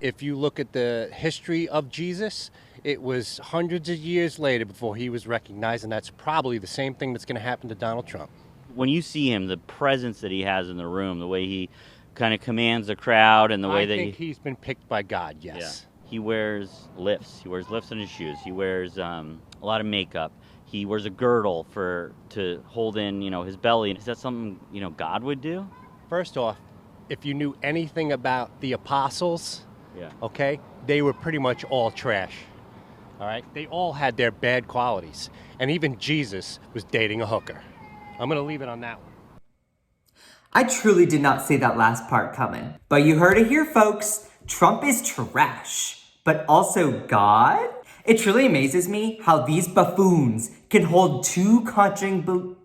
If you look at the history of Jesus, it was hundreds of years later before he was recognized, and that's probably the same thing that's going to happen to Donald Trump. When you see him, the presence that he has in the room, the way he kind of commands the crowd, and the way I think he's been picked by God, yes. Yeah. He wears lifts. He wears lifts in his shoes. He wears a lot of makeup. He wears a girdle to hold in, his belly. Is that something, God would do? First off, if you knew anything about the apostles, Yeah. okay, they were pretty much all trash. All right? They all had their bad qualities. And even Jesus was dating a hooker. I'm going to leave it on that one. I truly did not see that last part coming. But you heard it here, folks. Trump is trash, but also God? It truly amazes me how these buffoons can hold two contradicting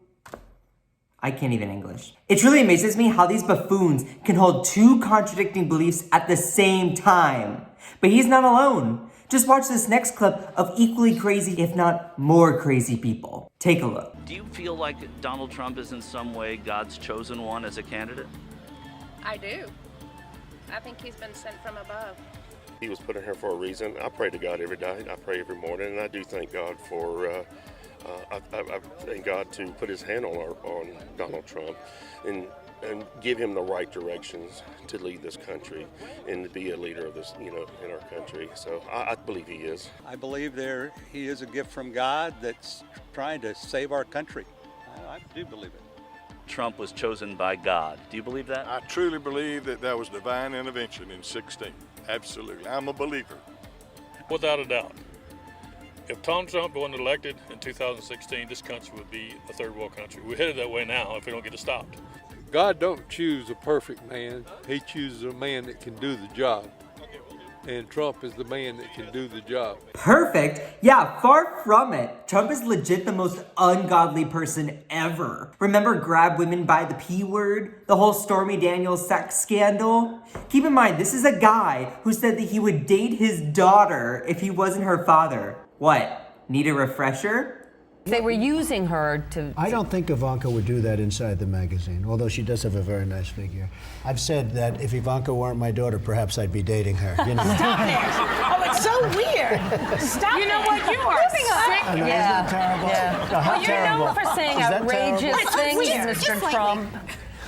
I can't even English. It truly amazes me how these buffoons can hold two contradicting beliefs at the same time. But he's not alone. Just watch this next clip of equally crazy, if not more crazy people. Take a look. Do you feel like Donald Trump is in some way God's chosen one as a candidate? I do. I think he's been sent from above. He was put in here for a reason. I pray to God every day. I pray every morning, and I do thank God for I thank God to put his hand on Donald Trump and give him the right directions to lead this country and to be a leader of this, in our country. So I believe he is. I believe he is a gift from God that's trying to save our country. I do believe it. Trump was chosen by God. Do you believe that? I truly believe that was divine intervention in 2016. Absolutely. I'm a believer. Without a doubt. If Donald Trump wasn't elected in 2016, this country would be a third world country. We're headed that way now if we don't get it stopped. God don't choose a perfect man. He chooses a man that can do the job. And Trump is the man that can do the job. Perfect? Yeah, far from it. Trump is legit the most ungodly person ever. Remember grab women by the P word? The whole Stormy Daniels sex scandal? Keep in mind, this is a guy who said that he would date his daughter if he wasn't her father. What? Need a refresher? They were using her to... I don't think Ivanka would do that inside the magazine, although she does have a very nice figure. I've said that if Ivanka weren't my daughter, perhaps I'd be dating her. Stop it! Oh, it's so weird. Stop You know what? You are sick. I know, isn't that terrible? Yeah. How Well, terrible. you're known for saying Is that outrageous terrible? things, Mr. Trump.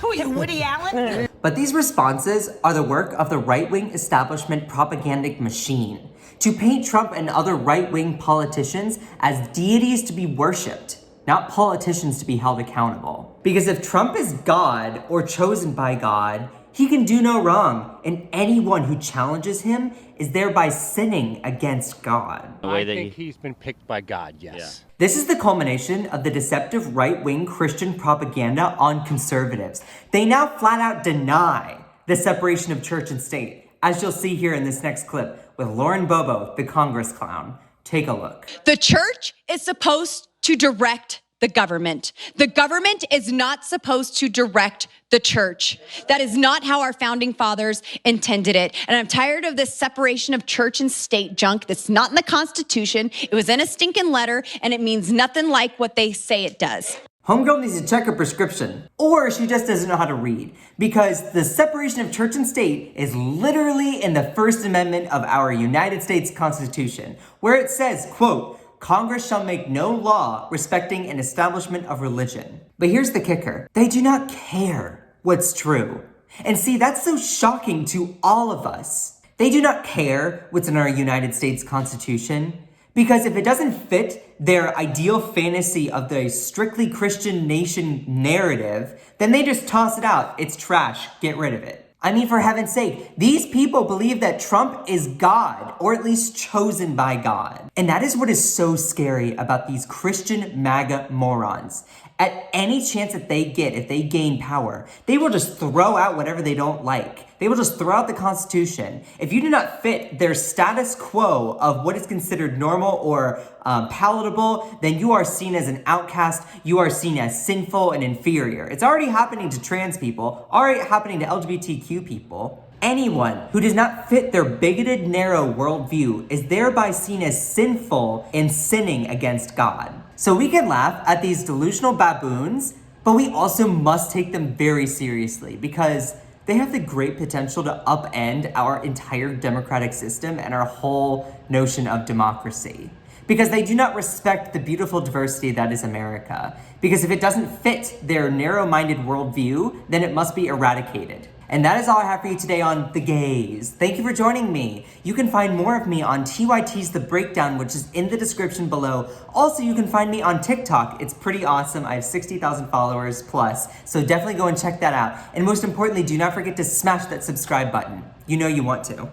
Who are you, Woody Allen? But these responses are the work of the right-wing establishment propagandic machine to paint Trump and other right-wing politicians as deities to be worshipped, not politicians to be held accountable. Because if Trump is God or chosen by God, he can do no wrong, and anyone who challenges him is thereby sinning against God. I think he's been picked by God, yes. Yeah. This is the culmination of the deceptive right-wing Christian propaganda on conservatives. They now flat out deny the separation of church and state, as you'll see here in this next clip with Lauren Bobo, the Congress clown. Take a look. The church is supposed to direct the government. The government is not supposed to direct the church. That is not how our founding fathers intended it. And I'm tired of this separation of church and state junk that's not in the Constitution. It was in a stinking letter, and it means nothing like what they say it does. Homegirl needs to check her prescription, or she just doesn't know how to read, because the separation of church and state is literally in the First Amendment of our United States Constitution, where it says, quote, Congress shall make no law respecting an establishment of religion. But here's the kicker. They do not care what's true. And see, that's so shocking to all of us. They do not care what's in our United States Constitution, because if it doesn't fit their ideal fantasy of the strictly Christian nation narrative, then they just toss it out. It's trash. Get rid of it. I mean, for heaven's sake, these people believe that Trump is God, or at least chosen by God. And that is what is so scary about these Christian MAGA morons. At any chance that they get, if they gain power, they will just throw out whatever they don't like. They will just throw out the Constitution. If you do not fit their status quo of what is considered normal or palatable, then you are seen as an outcast. You are seen as sinful and inferior. It's already happening to trans people, already happening to LGBTQ people. Anyone who does not fit their bigoted, narrow worldview is thereby seen as sinful and sinning against God. So we can laugh at these delusional baboons, but we also must take them very seriously, because they have the great potential to upend our entire democratic system and our whole notion of democracy. Because they do not respect the beautiful diversity that is America. Because if it doesn't fit their narrow-minded worldview, then it must be eradicated. And that is all I have for you today on The Gays. Thank you for joining me. You can find more of me on TYT's The Breakdown, which is in the description below. Also, you can find me on TikTok. It's pretty awesome. I have 60,000 followers plus, so definitely go and check that out. And most importantly, do not forget to smash that subscribe button. You know you want to.